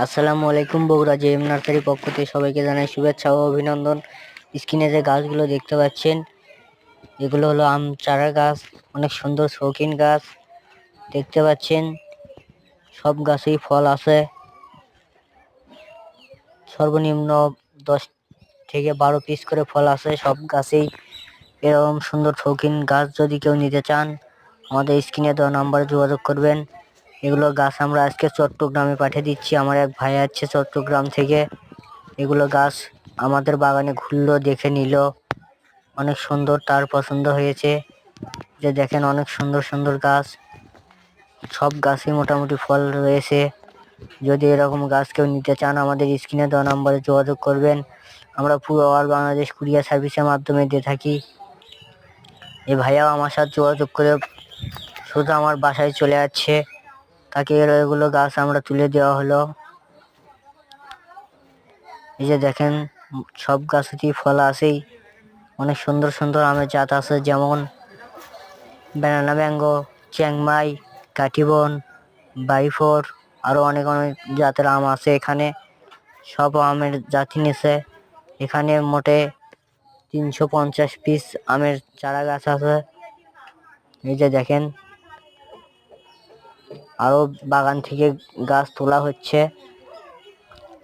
আসসালামু আলাইকুম। Bogura JM nursery পক্ষ থেকে সবাইকে জানাই শুভেচ্ছা ও অভিনন্দন। স্ক্রিনে যে গাছগুলো দেখতে পাচ্ছেন এগুলো হলো আম চারা গাছ, অনেক সুন্দর শৌখিন গাছ দেখতে পাচ্ছেন। সব গাছেই ফল আছে, সর্বনিম্ন 10 থেকে 12 পিস করে ফল আছে সব গাছেই। এরকম সুন্দর শৌখিন গাছ যদি কেউ নিতে চান আমাদের স্ক্রিনে দেওয়া নাম্বারে যোগাযোগ করবেন। এগুলো গাছ আমরা আজকে চট্টগ্রামে পাঠিয়ে দিচ্ছি। আমার এক ভাই আছে চট্টগ্রাম থেকে, এগুলো গাছ আমাদের বাগানে ঘুরলো, দেখে নিল, অনেক সুন্দর, তার পছন্দ হয়েছে। যে দেখেন অনেক সুন্দর সুন্দর গাছ, সব গাছই মোটামুটি ফল রয়েছে। যদি এরকম গাছ কেউ নিতে চান আমাদের স্ক্রিনে দেওয়া নাম্বারে যোগাযোগ করবেন। আমরা পুরো অল বাংলাদেশ কুরিয়ার সার্ভিসের মাধ্যমে দিয়ে থাকি। এই ভাইয়াও আমার সাথে যোগাযোগ করে শুধু আমার বাসায় চলে যাচ্ছে, তাকে এগুলো গাছ আমরা তুলে দেওয়া হলো। এই যে দেখেন সব গাছেই ফল আছেই, অনেক সুন্দর সুন্দর আমের জাত আছে, যেমন ব্যানানা ম্যাঙ্গো, চ্যাংমাই, কাঠিবন, বাইফোর, আরো অনেক অনেক জাতের আম আছে এখানে। সব আমের জাতি নিছে। এখানে মোটে 350 পিস আমের চারা গাছ আছে। এই যে দেখেন আরো বাগান থেকে গাছ তোলা হচ্ছে।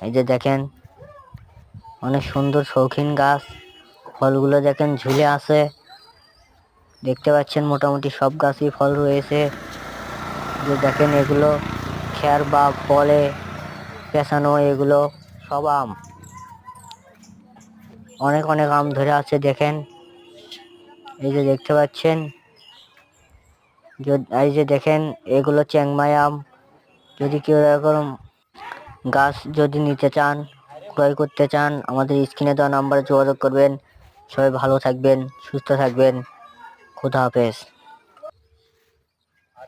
এই যে দেখেন অনেক সুন্দর শৌখিন গাছ, ফলগুলো দেখেন ঝুলে আছে, দেখতে পাচ্ছেন মোটামুটি সব গাছই ফল রয়েছে। যে দেখেন এগুলো খের বা বলে পেঁচানো, এগুলো সব আম, অনেক অনেক আম ধরে আছে দেখেন। এই যে দেখতে পাচ্ছেন, এই যে দেখেন এগুলো চ্যাংমাই আম। যদি কেউ এরকম গাছ যদি নিতে চান, ক্রয় করতে চান আমাদের স্ক্রিনে দেওয়া নাম্বারে যোগাযোগ করবেন। সবাই ভালো থাকবেন, সুস্থ থাকবেন। খুদা হাফেজ।